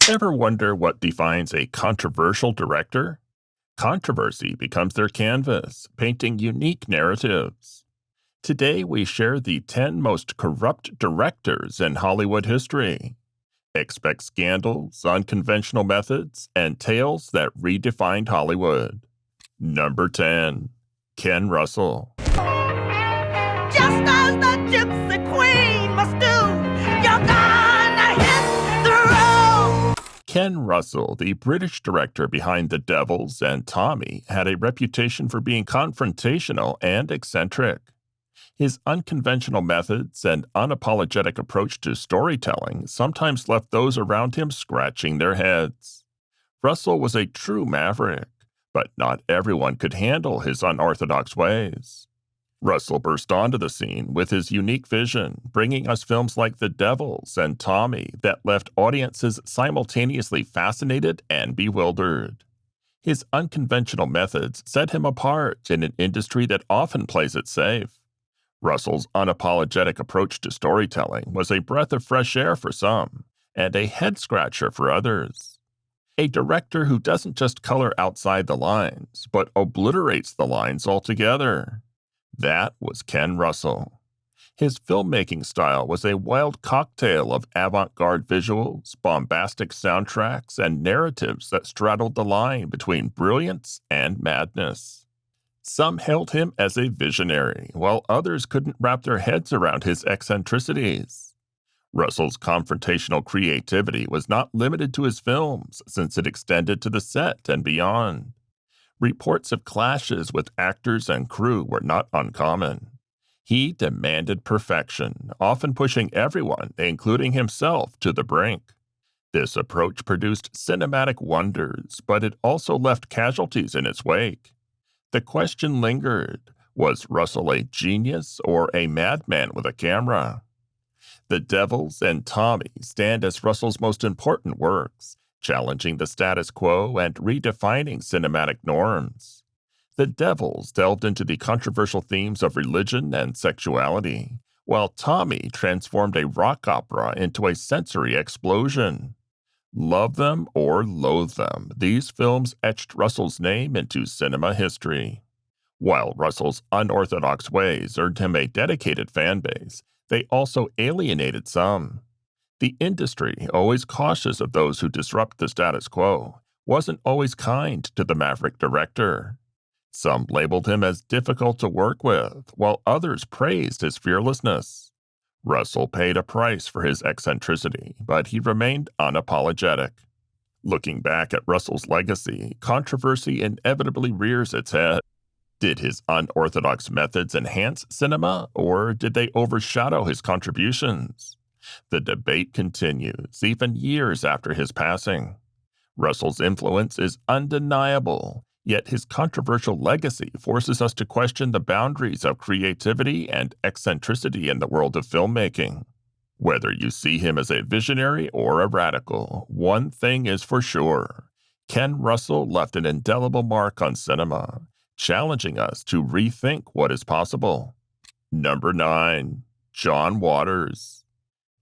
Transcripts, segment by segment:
Ever wonder what defines a controversial director? Controversy becomes their canvas, painting unique narratives. Today, we share the 10 most corrupt directors in Hollywood history. Expect scandals, unconventional methods, and tales that redefined Hollywood. Number 10, Ken Russell. Just as the gypsy queen must do, you're gonna hit the road. Ken Russell, the British director behind The Devils and Tommy, had a reputation for being confrontational and eccentric. His unconventional methods and unapologetic approach to storytelling sometimes left those around him scratching their heads. Russell was a true maverick, but not everyone could handle his unorthodox ways. Russell burst onto the scene with his unique vision, bringing us films like The Devils and Tommy that left audiences simultaneously fascinated and bewildered. His unconventional methods set him apart in an industry that often plays it safe. Russell's unapologetic approach to storytelling was a breath of fresh air for some, and a head-scratcher for others. A director who doesn't just color outside the lines, but obliterates the lines altogether. That was Ken Russell. His filmmaking style was a wild cocktail of avant-garde visuals, bombastic soundtracks, and narratives that straddled the line between brilliance and madness. Some hailed him as a visionary, while others couldn't wrap their heads around his eccentricities. Russell's confrontational creativity was not limited to his films, since it extended to the set and beyond. Reports of clashes with actors and crew were not uncommon. He demanded perfection, often pushing everyone, including himself, to the brink. This approach produced cinematic wonders, but it also left casualties in its wake. The question lingered, was Russell a genius or a madman with a camera? The Devils and Tommy stand as Russell's most important works, challenging the status quo and redefining cinematic norms. The Devils delved into the controversial themes of religion and sexuality, while Tommy transformed a rock opera into a sensory explosion. Love them or loathe them, these films etched Russell's name into cinema history. While Russell's unorthodox ways earned him a dedicated fan base, they also alienated some. The industry, always cautious of those who disrupt the status quo, wasn't always kind to the maverick director. Some labeled him as difficult to work with, while others praised his fearlessness. Russell paid a price for his eccentricity, but he remained unapologetic. Looking back at Russell's legacy, controversy inevitably rears its head. Did his unorthodox methods enhance cinema, or did they overshadow his contributions? The debate continues, even years after his passing. Russell's influence is undeniable, yet his controversial legacy forces us to question the boundaries of creativity and eccentricity in the world of filmmaking. Whether you see him as a visionary or a radical, one thing is for sure. Ken Russell left an indelible mark on cinema, challenging us to rethink what is possible. Number 9, John Waters.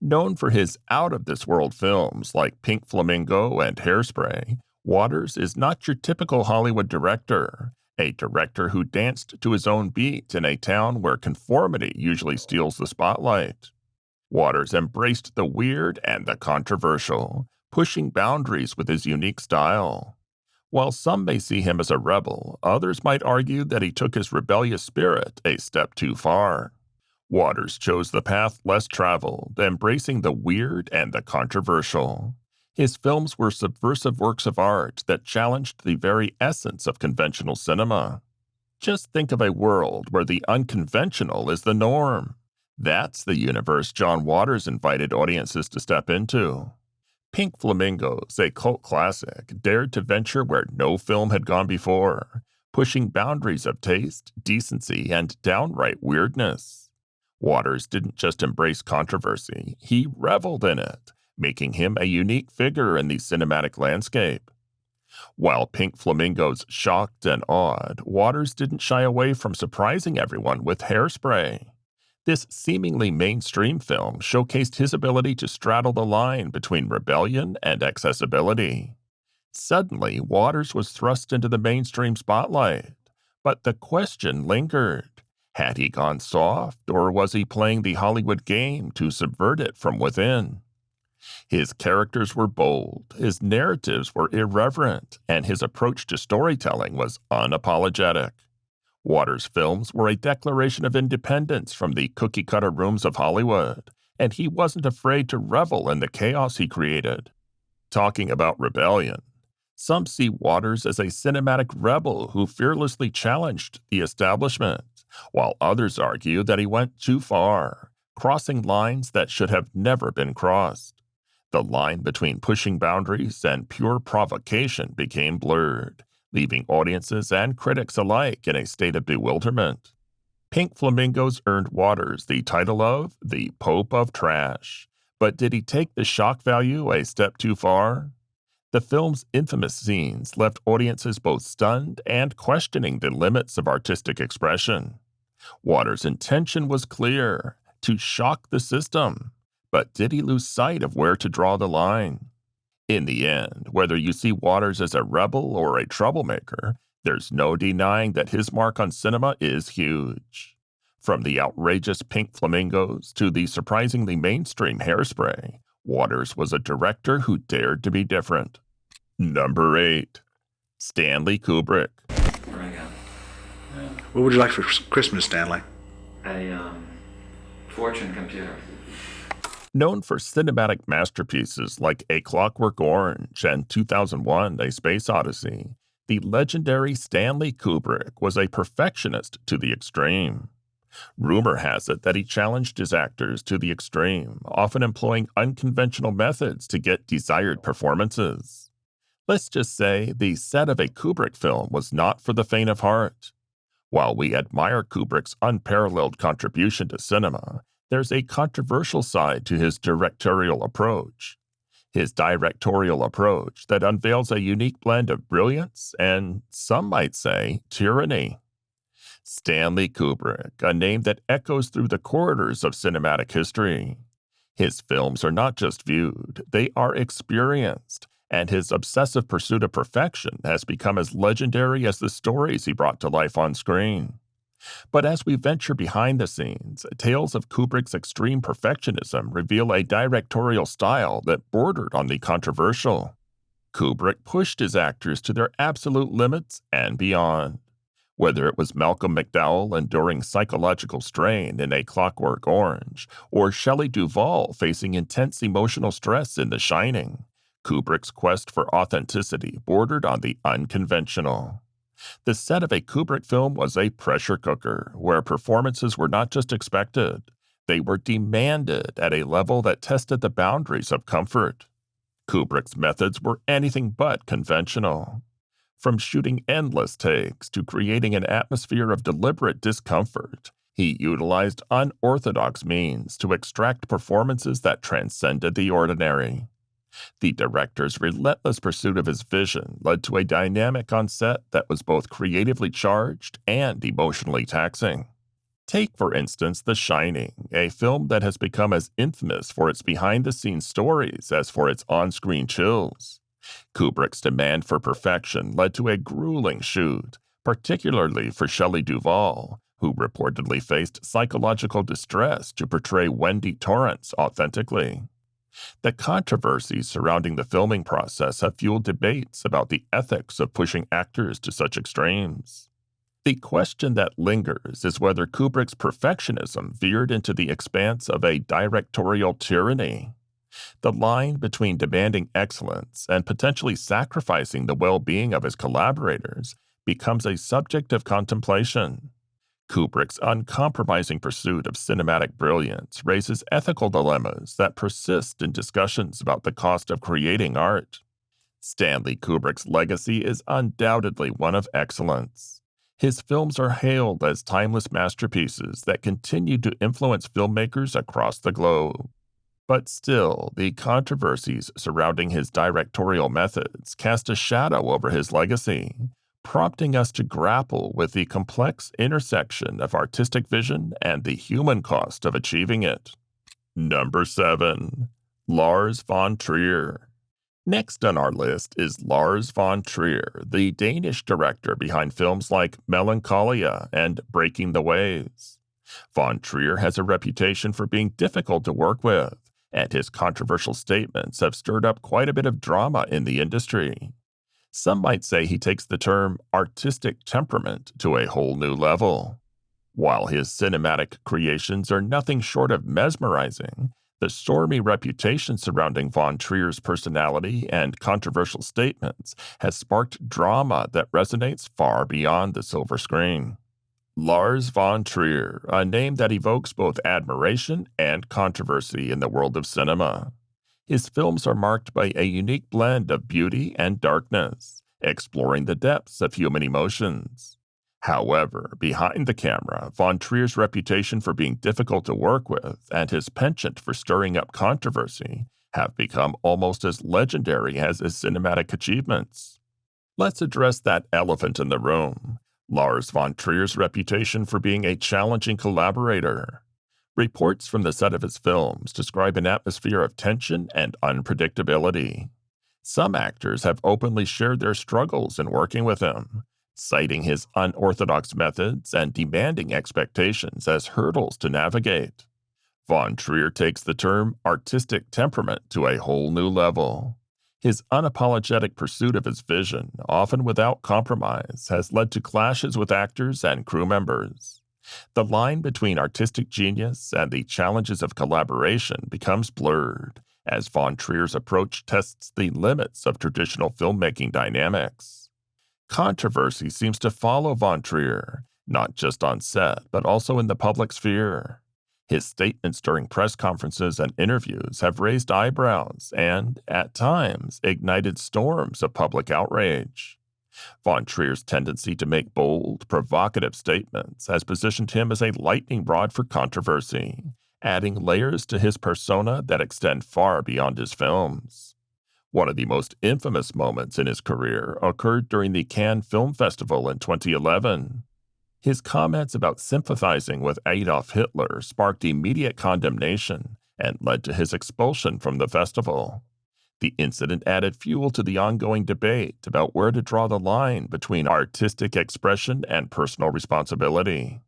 Known for his out-of-this-world films like Pink Flamingo and Hairspray, Waters is not your typical Hollywood director, a director who danced to his own beat in a town where conformity usually steals the spotlight. Waters embraced the weird and the controversial, pushing boundaries with his unique style. While some may see him as a rebel, others might argue that he took his rebellious spirit a step too far. Waters chose the path less traveled, embracing the weird and the controversial. His films were subversive works of art that challenged the very essence of conventional cinema. Just think of a world where the unconventional is the norm. That's the universe John Waters invited audiences to step into. Pink Flamingos, a cult classic, dared to venture where no film had gone before, pushing boundaries of taste, decency, and downright weirdness. Waters didn't just embrace controversy, he reveled in it, making him a unique figure in the cinematic landscape. While Pink Flamingos shocked and awed, Waters didn't shy away from surprising everyone with Hairspray. This seemingly mainstream film showcased his ability to straddle the line between rebellion and accessibility. Suddenly, Waters was thrust into the mainstream spotlight, but the question lingered. Had he gone soft, or was he playing the Hollywood game to subvert it from within? His characters were bold, his narratives were irreverent, and his approach to storytelling was unapologetic. Waters' films were a declaration of independence from the cookie cutter rooms of Hollywood, and he wasn't afraid to revel in the chaos he created. Talking about rebellion, some see Waters as a cinematic rebel who fearlessly challenged the establishment, while others argue that he went too far, crossing lines that should have never been crossed. The line between pushing boundaries and pure provocation became blurred, leaving audiences and critics alike in a state of bewilderment. Pink Flamingos earned Waters the title of the Pope of Trash, but did he take the shock value a step too far? The film's infamous scenes left audiences both stunned and questioning the limits of artistic expression. Waters' intention was clear: to shock the system. But did he lose sight of where to draw the line? In the end, whether you see Waters as a rebel or a troublemaker, there's no denying that his mark on cinema is huge. From the outrageous Pink Flamingos to the surprisingly mainstream Hairspray, Waters was a director who dared to be different. Number 8. Stanley Kubrick. Where I go? What would you like for Christmas, Stanley? A fortune computer. Known for cinematic masterpieces like A Clockwork Orange and 2001: A Space Odyssey, the legendary Stanley Kubrick was a perfectionist to the extreme. Rumor has it that he challenged his actors to the extreme, often employing unconventional methods to get desired performances. Let's just say the set of a Kubrick film was not for the faint of heart. While we admire Kubrick's unparalleled contribution to cinema, there's a controversial side to his directorial approach. His directorial approach that unveils a unique blend of brilliance and, some might say, tyranny. Stanley Kubrick, a name that echoes through the corridors of cinematic history. His films are not just viewed, they are experienced, and his obsessive pursuit of perfection has become as legendary as the stories he brought to life on screen. But as we venture behind the scenes, tales of Kubrick's extreme perfectionism reveal a directorial style that bordered on the controversial. Kubrick pushed his actors to their absolute limits and beyond. Whether it was Malcolm McDowell enduring psychological strain in A Clockwork Orange, or Shelley Duvall facing intense emotional stress in The Shining, Kubrick's quest for authenticity bordered on the unconventional. The set of a Kubrick film was a pressure cooker, where performances were not just expected, they were demanded at a level that tested the boundaries of comfort. Kubrick's methods were anything but conventional. From shooting endless takes to creating an atmosphere of deliberate discomfort, he utilized unorthodox means to extract performances that transcended the ordinary. The director's relentless pursuit of his vision led to a dynamic on set that was both creatively charged and emotionally taxing. Take, for instance, The Shining, a film that has become as infamous for its behind-the-scenes stories as for its on-screen chills. Kubrick's demand for perfection led to a grueling shoot, particularly for Shelley Duvall, who reportedly faced psychological distress to portray Wendy Torrance authentically. The controversies surrounding the filming process have fueled debates about the ethics of pushing actors to such extremes. The question that lingers is whether Kubrick's perfectionism veered into the expanse of a directorial tyranny. The line between demanding excellence and potentially sacrificing the well-being of his collaborators becomes a subject of contemplation. Kubrick's uncompromising pursuit of cinematic brilliance raises ethical dilemmas that persist in discussions about the cost of creating art. Stanley Kubrick's legacy is undoubtedly one of excellence. His films are hailed as timeless masterpieces that continue to influence filmmakers across the globe. But still, the controversies surrounding his directorial methods cast a shadow over his legacy, prompting us to grapple with the complex intersection of artistic vision and the human cost of achieving it. Number 7. Lars von Trier. Next on our list is Lars von Trier, the Danish director behind films like Melancholia and Breaking the Waves. Von Trier has a reputation for being difficult to work with, and his controversial statements have stirred up quite a bit of drama in the industry. Some might say he takes the term artistic temperament to a whole new level. While his cinematic creations are nothing short of mesmerizing, the stormy reputation surrounding von Trier's personality and controversial statements has sparked drama that resonates far beyond the silver screen. Lars von Trier, a name that evokes both admiration and controversy in the world of cinema. His films are marked by a unique blend of beauty and darkness, exploring the depths of human emotions. However, behind the camera, von Trier's reputation for being difficult to work with and his penchant for stirring up controversy have become almost as legendary as his cinematic achievements. Let's address that elephant in the room: Lars von Trier's reputation for being a challenging collaborator. Reports from the set of his films describe an atmosphere of tension and unpredictability. Some actors have openly shared their struggles in working with him, citing his unorthodox methods and demanding expectations as hurdles to navigate. Von Trier takes the term artistic temperament to a whole new level. His unapologetic pursuit of his vision, often without compromise, has led to clashes with actors and crew members. The line between artistic genius and the challenges of collaboration becomes blurred as von Trier's approach tests the limits of traditional filmmaking dynamics. Controversy seems to follow von Trier, not just on set, but also in the public sphere. His statements during press conferences and interviews have raised eyebrows and, at times, ignited storms of public outrage. Von Trier's tendency to make bold, provocative statements has positioned him as a lightning rod for controversy, adding layers to his persona that extend far beyond his films. One of the most infamous moments in his career occurred during the Cannes Film Festival in 2011. His comments about sympathizing with Adolf Hitler sparked immediate condemnation and led to his expulsion from the festival. The incident added fuel to the ongoing debate about where to draw the line between artistic expression and personal responsibility.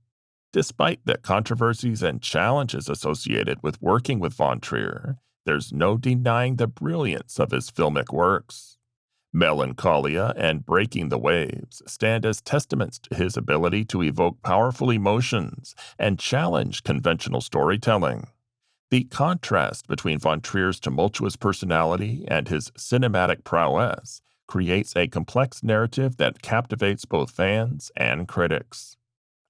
Despite the controversies and challenges associated with working with von Trier, there's no denying the brilliance of his filmic works. Melancholia and Breaking the Waves stand as testaments to his ability to evoke powerful emotions and challenge conventional storytelling. The contrast between von Trier's tumultuous personality and his cinematic prowess creates a complex narrative that captivates both fans and critics.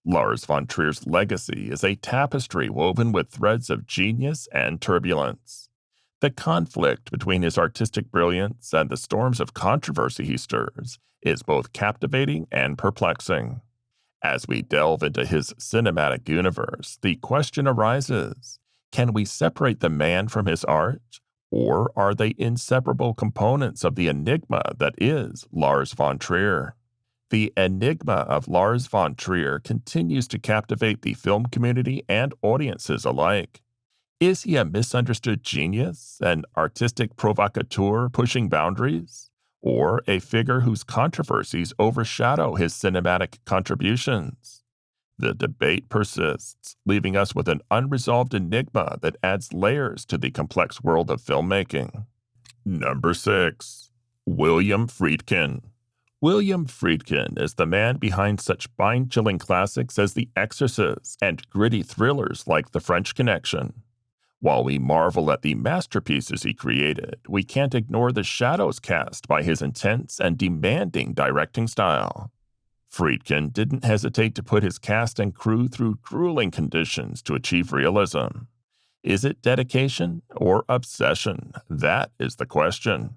Lars von Trier's legacy is a tapestry woven with threads of genius and turbulence. The conflict between his artistic brilliance and the storms of controversy he stirs is both captivating and perplexing. As we delve into his cinematic universe, the question arises: can we separate the man from his art, or are they inseparable components of the enigma that is Lars von Trier? The enigma of Lars von Trier continues to captivate the film community and audiences alike. Is he a misunderstood genius, an artistic provocateur pushing boundaries, or a figure whose controversies overshadow his cinematic contributions? The debate persists, leaving us with an unresolved enigma that adds layers to the complex world of filmmaking. Number 6. William Friedkin. William Friedkin is the man behind such spine-chilling classics as The Exorcist and gritty thrillers like The French Connection. While we marvel at the masterpieces he created, we can't ignore the shadows cast by his intense and demanding directing style. Friedkin didn't hesitate to put his cast and crew through grueling conditions to achieve realism. Is it dedication or obsession? That is the question.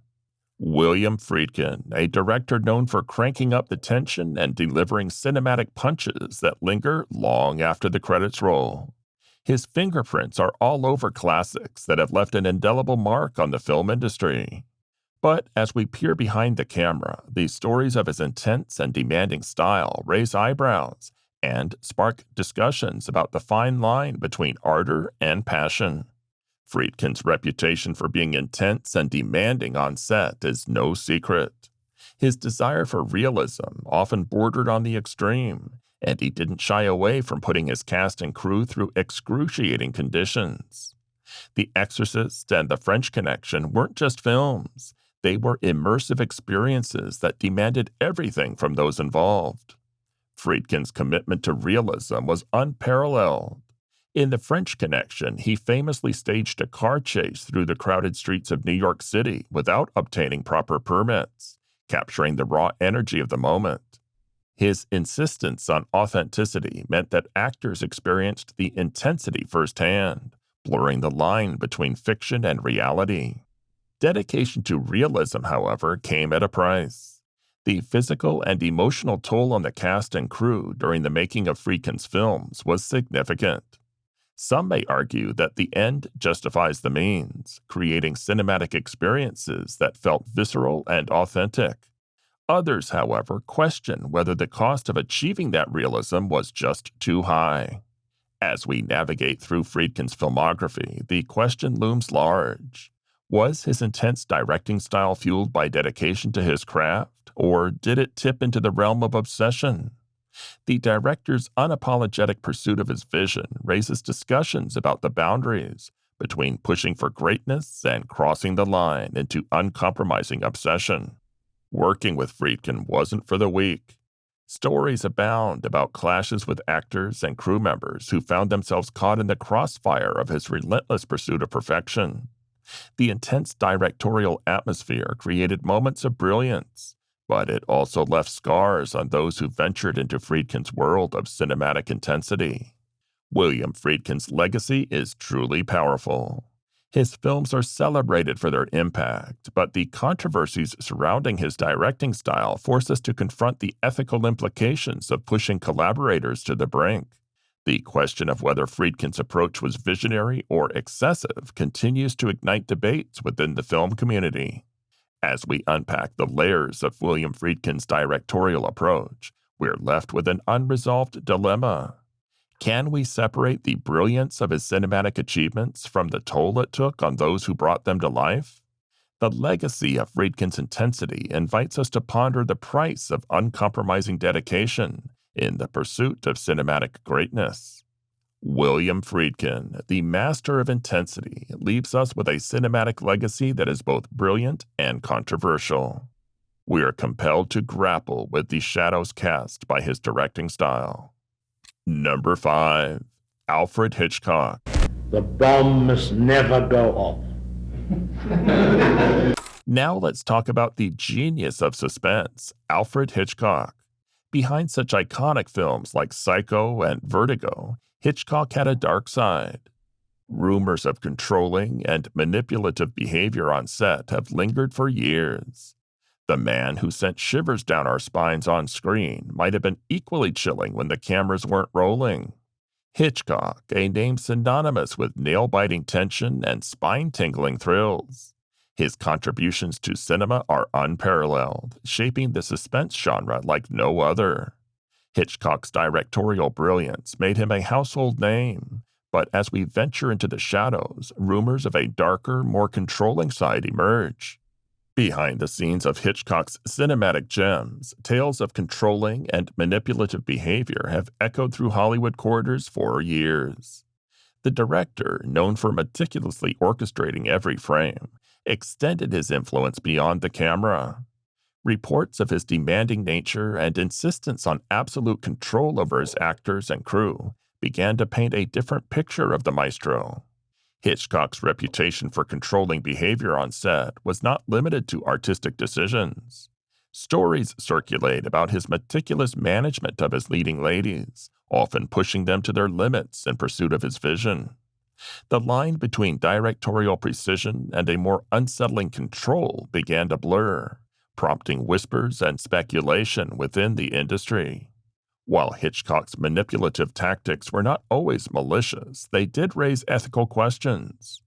William Friedkin, a director known for cranking up the tension and delivering cinematic punches that linger long after the credits roll. His fingerprints are all over classics that have left an indelible mark on the film industry. But as we peer behind the camera, the stories of his intense and demanding style raise eyebrows and spark discussions about the fine line between ardor and passion. Friedkin's reputation for being intense and demanding on set is no secret. His desire for realism often bordered on the extreme, and he didn't shy away from putting his cast and crew through excruciating conditions. The Exorcist and The French Connection weren't just films, they were immersive experiences that demanded everything from those involved. Friedkin's commitment to realism was unparalleled. In The French Connection, he famously staged a car chase through the crowded streets of New York City without obtaining proper permits, capturing the raw energy of the moment. His insistence on authenticity meant that actors experienced the intensity firsthand, blurring the line between fiction and reality. Dedication to realism, however, came at a price. The physical and emotional toll on the cast and crew during the making of Friedkin's films was significant. Some may argue that the end justifies the means, creating cinematic experiences that felt visceral and authentic. Others, however, question whether the cost of achieving that realism was just too high. As we navigate through Friedkin's filmography, the question looms large. Was his intense directing style fueled by dedication to his craft, or did it tip into the realm of obsession? The director's unapologetic pursuit of his vision raises discussions about the boundaries between pushing for greatness and crossing the line into uncompromising obsession. Working with Friedkin wasn't for the weak. Stories abound about clashes with actors and crew members who found themselves caught in the crossfire of his relentless pursuit of perfection. The intense directorial atmosphere created moments of brilliance, but it also left scars on those who ventured into Friedkin's world of cinematic intensity. William Friedkin's legacy is truly powerful. His films are celebrated for their impact, but the controversies surrounding his directing style force us to confront the ethical implications of pushing collaborators to the brink. The question of whether Friedkin's approach was visionary or excessive continues to ignite debates within the film community. As we unpack the layers of William Friedkin's directorial approach, we're left with an unresolved dilemma. Can we separate the brilliance of his cinematic achievements from the toll it took on those who brought them to life? The legacy of Friedkin's intensity invites us to ponder the price of uncompromising dedication in the pursuit of cinematic greatness. William Friedkin, the master of intensity, leaves us with a cinematic legacy that is both brilliant and controversial. We are compelled to grapple with the shadows cast by his directing style. Number 5. Alfred Hitchcock. The bomb must never go off. Now let's talk about the genius of suspense, Alfred Hitchcock. Behind such iconic films like Psycho and Vertigo, Hitchcock had a dark side. Rumors of controlling and manipulative behavior on set have lingered for years. The man who sent shivers down our spines on screen might have been equally chilling when the cameras weren't rolling. Hitchcock, a name synonymous with nail-biting tension and spine-tingling thrills. His contributions to cinema are unparalleled, shaping the suspense genre like no other. Hitchcock's directorial brilliance made him a household name, but as we venture into the shadows, rumors of a darker, more controlling side emerge. Behind the scenes of Hitchcock's cinematic gems, tales of controlling and manipulative behavior have echoed through Hollywood corridors for years. The director, known for meticulously orchestrating every frame, extended his influence beyond the camera. Reports of his demanding nature and insistence on absolute control over his actors and crew began to paint a different picture of the maestro. Hitchcock's reputation for controlling behavior on set was not limited to artistic decisions. Stories circulate about his meticulous management of his leading ladies, often pushing them to their limits in pursuit of his vision. The line between directorial precision and a more unsettling control began to blur, prompting whispers and speculation within the industry. While Hitchcock's manipulative tactics were not always malicious, they did raise ethical questions.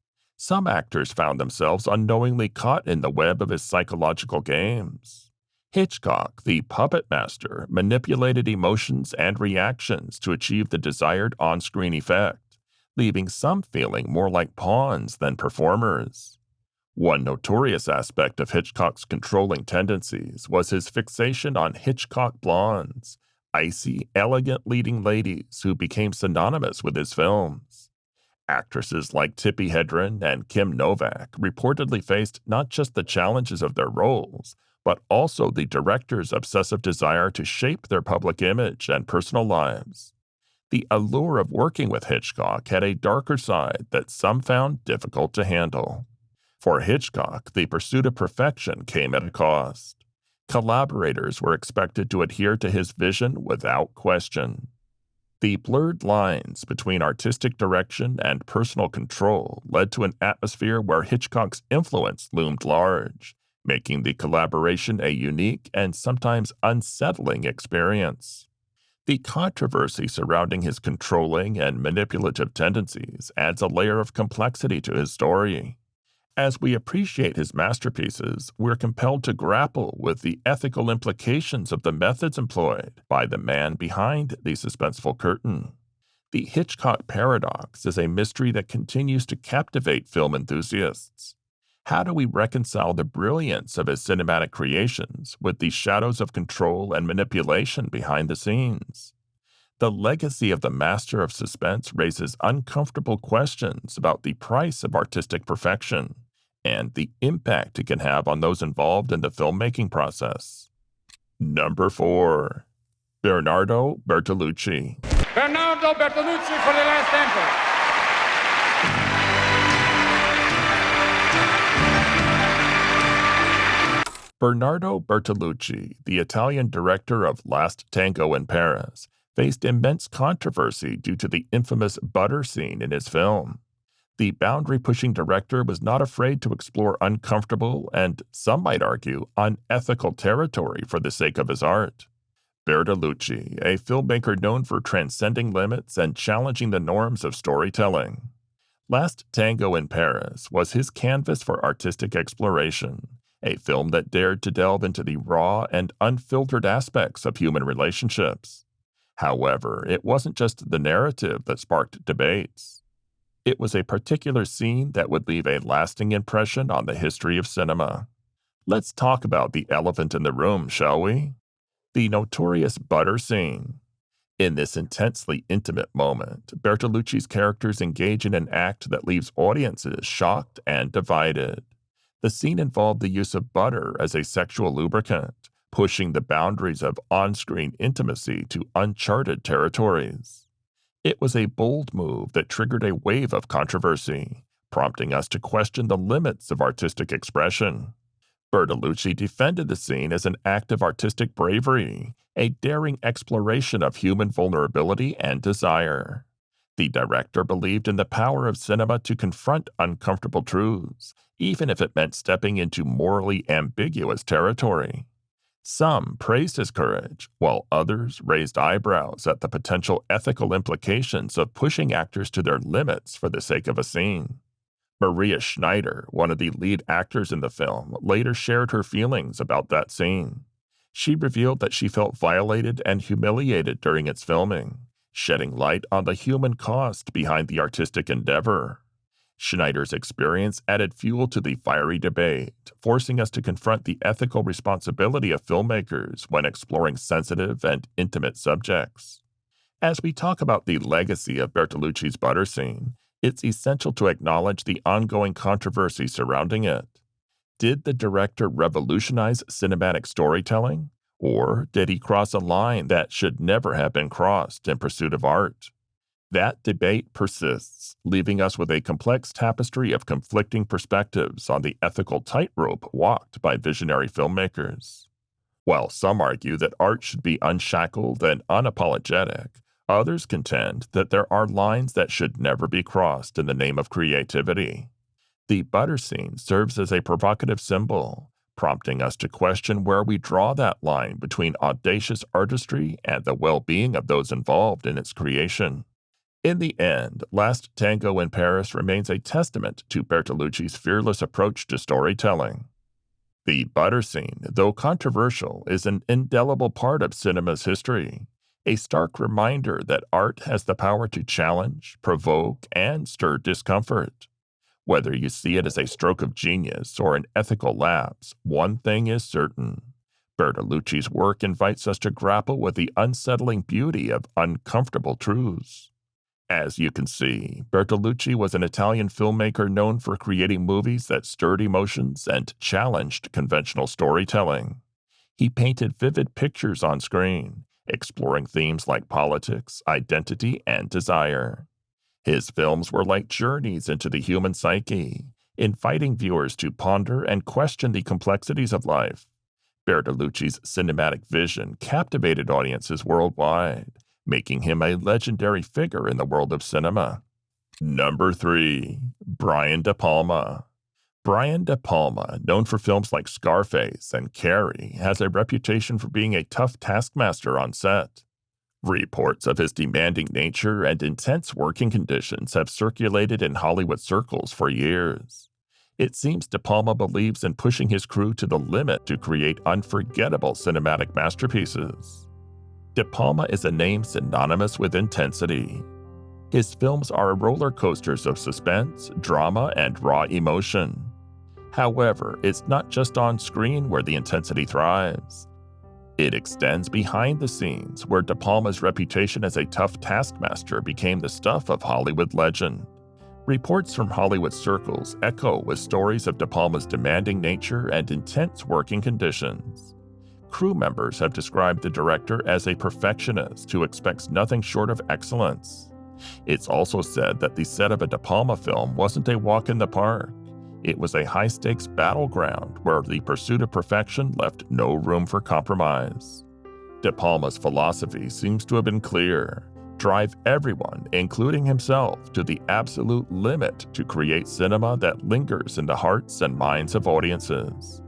Some actors found themselves unknowingly caught in the web of his psychological games. Hitchcock, the puppet master, manipulated emotions and reactions to achieve the desired on screen effect, leaving some feeling more like pawns than performers. One notorious aspect of Hitchcock's controlling tendencies was his fixation on Hitchcock blondes, icy, elegant leading ladies who became synonymous with his films. Actresses like Tippi Hedren and Kim Novak reportedly faced not just the challenges of their roles, but also the director's obsessive desire to shape their public image and personal lives. The allure of working with Hitchcock had a darker side that some found difficult to handle. For Hitchcock, the pursuit of perfection came at a cost. Collaborators were expected to adhere to his vision without question. The blurred lines between artistic direction and personal control led to an atmosphere where Hitchcock's influence loomed large, making the collaboration a unique and sometimes unsettling experience. The controversy surrounding his controlling and manipulative tendencies adds a layer of complexity to his story. As we appreciate his masterpieces, we're compelled to grapple with the ethical implications of the methods employed by the man behind the suspenseful curtain. The Hitchcock paradox is a mystery that continues to captivate film enthusiasts. How do we reconcile the brilliance of his cinematic creations with the shadows of control and manipulation behind the scenes? The legacy of the master of suspense raises uncomfortable questions about the price of artistic perfection and the impact it can have on those involved in the filmmaking process. Number 4. Bernardo Bertolucci. Bernardo Bertolucci for The Last Emperor. Bernardo Bertolucci, the Italian director of Last Tango in Paris, faced immense controversy due to the infamous butter scene in his film. The boundary-pushing director was not afraid to explore uncomfortable and, some might argue, unethical territory for the sake of his art. Bertolucci, a filmmaker known for transcending limits and challenging the norms of storytelling. Last Tango in Paris was his canvas for artistic exploration, a film that dared to delve into the raw and unfiltered aspects of human relationships. However, it wasn't just the narrative that sparked debates. It was a particular scene that would leave a lasting impression on the history of cinema. Let's talk about the elephant in the room, shall we? The notorious butter scene. In this intensely intimate moment, Bertolucci's characters engage in an act that leaves audiences shocked and divided. The scene involved the use of butter as a sexual lubricant, pushing the boundaries of on-screen intimacy to uncharted territories. It was a bold move that triggered a wave of controversy, prompting us to question the limits of artistic expression. Bertolucci defended the scene as an act of artistic bravery, a daring exploration of human vulnerability and desire. The director believed in the power of cinema to confront uncomfortable truths, even if it meant stepping into morally ambiguous territory. Some praised his courage, while others raised eyebrows at the potential ethical implications of pushing actors to their limits for the sake of a scene. Maria Schneider, one of the lead actors in the film, later shared her feelings about that scene. She revealed that she felt violated and humiliated during its filming, shedding light on the human cost behind the artistic endeavor. Schneider's experience added fuel to the fiery debate, forcing us to confront the ethical responsibility of filmmakers when exploring sensitive and intimate subjects. As we talk about the legacy of Bertolucci's butter scene, it's essential to acknowledge the ongoing controversy surrounding it. Did the director revolutionize cinematic storytelling, or did he cross a line that should never have been crossed in pursuit of art? That debate persists, leaving us with a complex tapestry of conflicting perspectives on the ethical tightrope walked by visionary filmmakers. While some argue that art should be unshackled and unapologetic, others contend that there are lines that should never be crossed in the name of creativity. The butter scene serves as a provocative symbol, prompting us to question where we draw that line between audacious artistry and the well-being of those involved in its creation. In the end, Last Tango in Paris remains a testament to Bertolucci's fearless approach to storytelling. The butter scene, though controversial, is an indelible part of cinema's history, a stark reminder that art has the power to challenge, provoke, and stir discomfort. Whether you see it as a stroke of genius or an ethical lapse, one thing is certain. Bertolucci's work invites us to grapple with the unsettling beauty of uncomfortable truths. As you can see, Bertolucci was an Italian filmmaker known for creating movies that stirred emotions and challenged conventional storytelling. He painted vivid pictures on screen, exploring themes like politics, identity, and desire. His films were like journeys into the human psyche, inviting viewers to ponder and question the complexities of life. Bertolucci's cinematic vision captivated audiences worldwide, making him a legendary figure in the world of cinema. Number 3. Brian De Palma. Brian De Palma, known for films like Scarface and Carrie, has a reputation for being a tough taskmaster on set. Reports of his demanding nature and intense working conditions have circulated in Hollywood circles for years. It seems De Palma believes in pushing his crew to the limit to create unforgettable cinematic masterpieces. De Palma is a name synonymous with intensity. His films are roller coasters of suspense, drama, and raw emotion. However, it's not just on screen where the intensity thrives. It extends behind the scenes, where De Palma's reputation as a tough taskmaster became the stuff of Hollywood legend. Reports from Hollywood circles echo with stories of De Palma's demanding nature and intense working conditions. Crew members have described the director as a perfectionist who expects nothing short of excellence. It's also said that the set of a De Palma film wasn't a walk in the park. It was a high-stakes battleground where the pursuit of perfection left no room for compromise. De Palma's philosophy seems to have been clear: drive everyone, including himself, to the absolute limit to create cinema that lingers in the hearts and minds of audiences.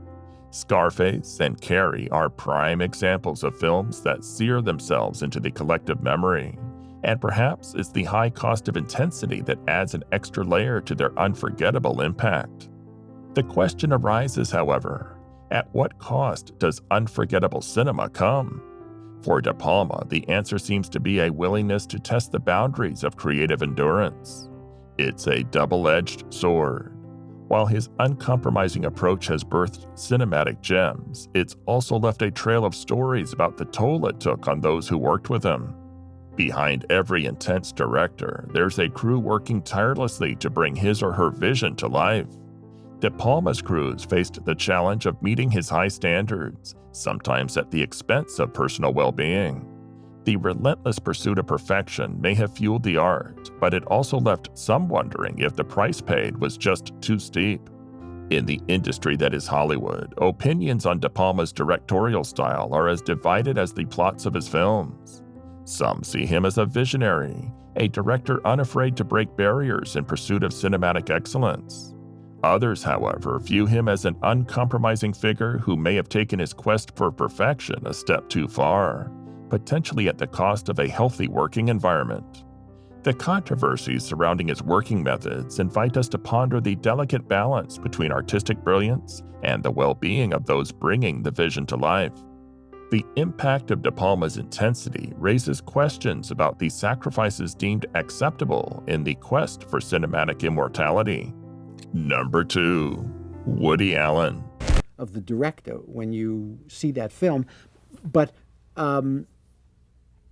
Scarface and Carrie are prime examples of films that sear themselves into the collective memory, and perhaps it's the high cost of intensity that adds an extra layer to their unforgettable impact. The question arises, however, at what cost does unforgettable cinema come? For De Palma, the answer seems to be a willingness to test the boundaries of creative endurance. It's a double-edged sword. While his uncompromising approach has birthed cinematic gems, it's also left a trail of stories about the toll it took on those who worked with him. Behind every intense director, there's a crew working tirelessly to bring his or her vision to life. De Palma's crews faced the challenge of meeting his high standards, sometimes at the expense of personal well-being. The relentless pursuit of perfection may have fueled the art, but it also left some wondering if the price paid was just too steep. In the industry that is Hollywood, opinions on De Palma's directorial style are as divided as the plots of his films. Some see him as a visionary, a director unafraid to break barriers in pursuit of cinematic excellence. Others, however, view him as an uncompromising figure who may have taken his quest for perfection a step too far, potentially at the cost of a healthy working environment. The controversies surrounding his working methods invite us to ponder the delicate balance between artistic brilliance and the well-being of those bringing the vision to life. The impact of De Palma's intensity raises questions about the sacrifices deemed acceptable in the quest for cinematic immortality. Number 2. Woody Allen. Of the director when you see that film, but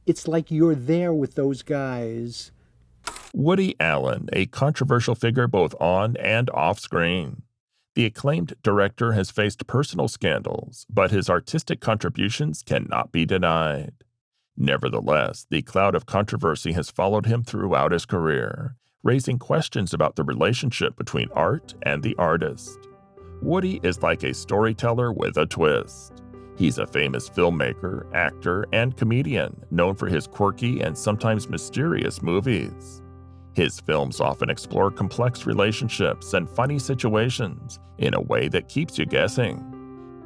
it's like you're there with those guys. Woody Allen, a controversial figure both on and off screen. The acclaimed director has faced personal scandals, but his artistic contributions cannot be denied. Nevertheless, the cloud of controversy has followed him throughout his career, raising questions about the relationship between art and the artist. Woody is like a storyteller with a twist. He's a famous filmmaker, actor, and comedian known for his quirky and sometimes mysterious movies. His films often explore complex relationships and funny situations in a way that keeps you guessing.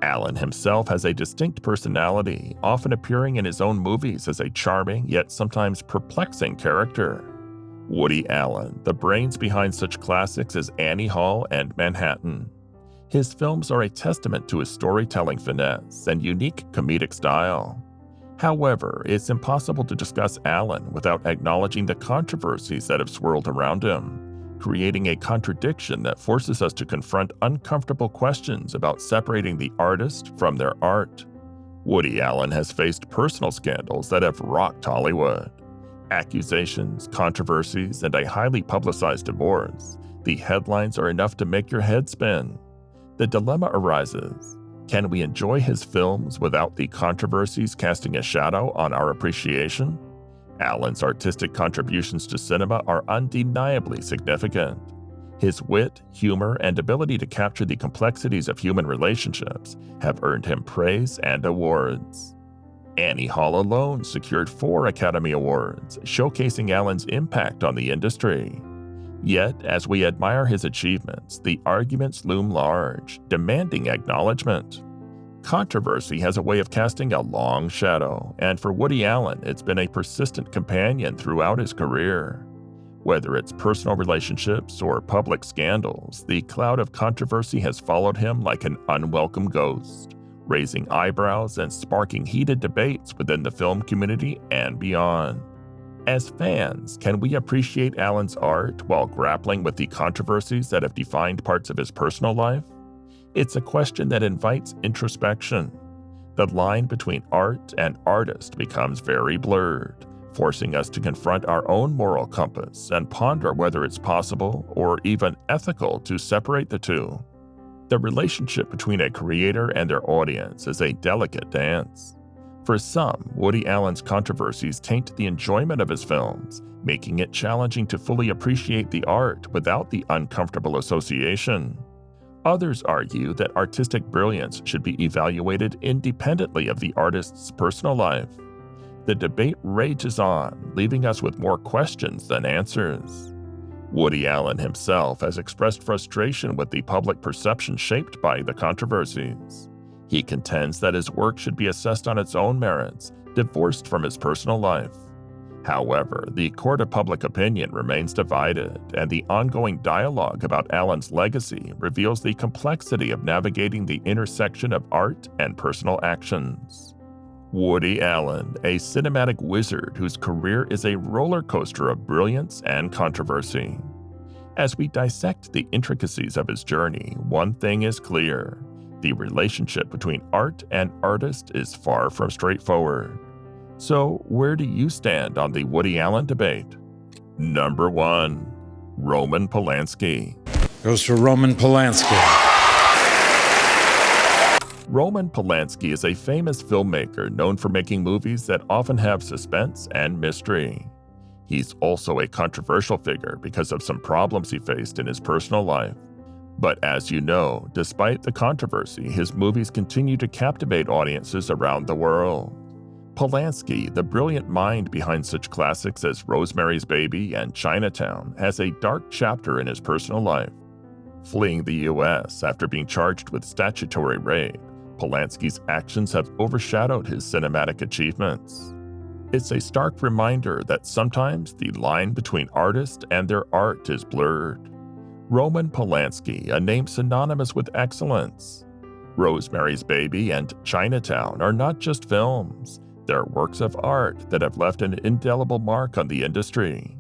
Allen himself has a distinct personality, often appearing in his own movies as a charming yet sometimes perplexing character. Woody Allen, the brains behind such classics as Annie Hall and Manhattan. His films are a testament to his storytelling finesse and unique comedic style. However, it's impossible to discuss Allen without acknowledging the controversies that have swirled around him, creating a contradiction that forces us to confront uncomfortable questions about separating the artist from their art. Woody Allen has faced personal scandals that have rocked Hollywood. Accusations, controversies, and a highly publicized divorce. The headlines are enough to make your head spin. The dilemma arises: can we enjoy his films without the controversies casting a shadow on our appreciation? Allen's artistic contributions to cinema are undeniably significant. His wit, humor, and ability to capture the complexities of human relationships have earned him praise and awards. Annie Hall alone secured 4 Academy Awards, showcasing Allen's impact on the industry. Yet, as we admire his achievements, the arguments loom large, demanding acknowledgement. Controversy has a way of casting a long shadow, and for Woody Allen, it's been a persistent companion throughout his career. Whether it's personal relationships or public scandals, the cloud of controversy has followed him like an unwelcome ghost, raising eyebrows and sparking heated debates within the film community and beyond. As fans, can we appreciate Allen's art while grappling with the controversies that have defined parts of his personal life? It's a question that invites introspection. The line between art and artist becomes very blurred, forcing us to confront our own moral compass and ponder whether it's possible or even ethical to separate the two. The relationship between a creator and their audience is a delicate dance. For some, Woody Allen's controversies taint the enjoyment of his films, making it challenging to fully appreciate the art without the uncomfortable association. Others argue that artistic brilliance should be evaluated independently of the artist's personal life. The debate rages on, leaving us with more questions than answers. Woody Allen himself has expressed frustration with the public perception shaped by the controversies. He contends that his work should be assessed on its own merits, divorced from his personal life. However, the court of public opinion remains divided, and the ongoing dialogue about Allen's legacy reveals the complexity of navigating the intersection of art and personal actions. Woody Allen, a cinematic wizard whose career is a roller coaster of brilliance and controversy. As we dissect the intricacies of his journey, one thing is clear: the relationship between art and artist is far from straightforward. So, where do you stand on the Woody Allen debate? Number 1. Roman Polanski. Goes for Roman Polanski. Roman Polanski is a famous filmmaker known for making movies that often have suspense and mystery. He's also a controversial figure because of some problems he faced in his personal life. But as you know, despite the controversy, his movies continue to captivate audiences around the world. Polanski, the brilliant mind behind such classics as Rosemary's Baby and Chinatown, has a dark chapter in his personal life. Fleeing the US after being charged with statutory rape, Polanski's actions have overshadowed his cinematic achievements. It's a stark reminder that sometimes the line between artist and their art is blurred. Roman Polanski, a name synonymous with excellence. Rosemary's Baby and Chinatown are not just films, they're works of art that have left an indelible mark on the industry.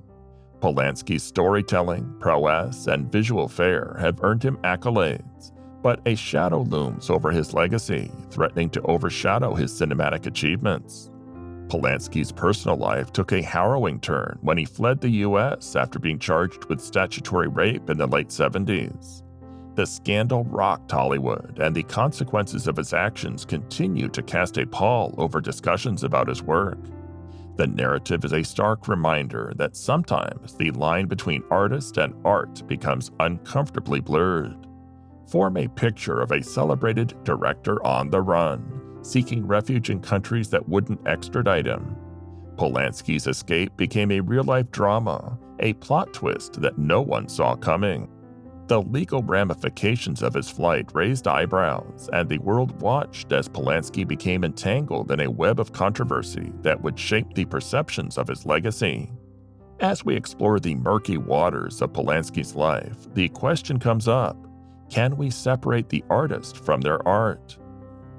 Polanski's storytelling, prowess, and visual fare have earned him accolades, but a shadow looms over his legacy, threatening to overshadow his cinematic achievements. Polanski's personal life took a harrowing turn when he fled the US after being charged with statutory rape in the late 70s. The scandal rocked Hollywood, and the consequences of his actions continue to cast a pall over discussions about his work. The narrative is a stark reminder that sometimes the line between artist and art becomes uncomfortably blurred. Form a picture of a celebrated director on the run, seeking refuge in countries that wouldn't extradite him. Polanski's escape became a real-life drama, a plot twist that no one saw coming. The legal ramifications of his flight raised eyebrows, and the world watched as Polanski became entangled in a web of controversy that would shape the perceptions of his legacy. As we explore the murky waters of Polanski's life, the question comes up, can we separate the artist from their art?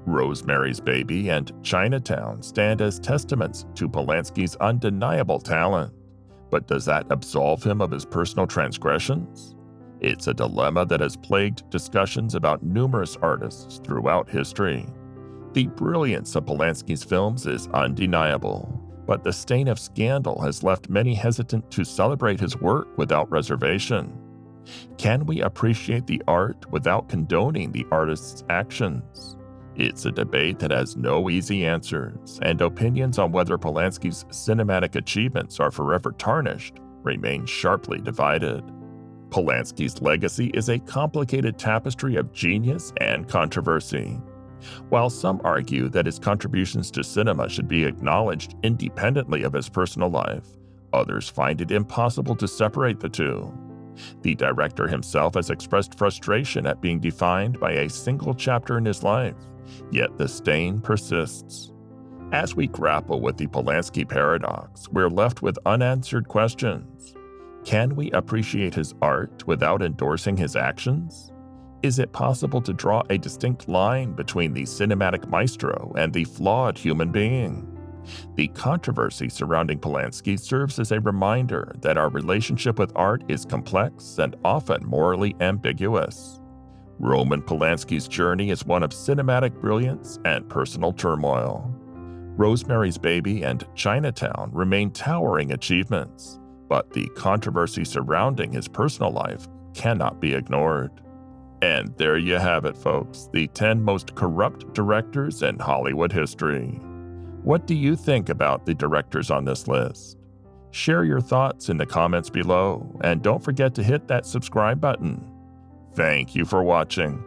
Rosemary's Baby and Chinatown stand as testaments to Polanski's undeniable talent. But does that absolve him of his personal transgressions? It's a dilemma that has plagued discussions about numerous artists throughout history. The brilliance of Polanski's films is undeniable, but the stain of scandal has left many hesitant to celebrate his work without reservation. Can we appreciate the art without condoning the artist's actions? It's a debate that has no easy answers, and opinions on whether Polanski's cinematic achievements are forever tarnished remain sharply divided. Polanski's legacy is a complicated tapestry of genius and controversy. While some argue that his contributions to cinema should be acknowledged independently of his personal life, others find it impossible to separate the two. The director himself has expressed frustration at being defined by a single chapter in his life, yet the stain persists. As we grapple with the Polanski paradox, we're left with unanswered questions. Can we appreciate his art without endorsing his actions? Is it possible to draw a distinct line between the cinematic maestro and the flawed human being? The controversy surrounding Polanski serves as a reminder that our relationship with art is complex and often morally ambiguous. Roman Polanski's journey is one of cinematic brilliance and personal turmoil. Rosemary's Baby and Chinatown remain towering achievements, but the controversy surrounding his personal life cannot be ignored. And there you have it, folks, the 10 most corrupt directors in Hollywood history. What do you think about the directors on this list? Share your thoughts in the comments below, and don't forget to hit that subscribe button. Thank you for watching.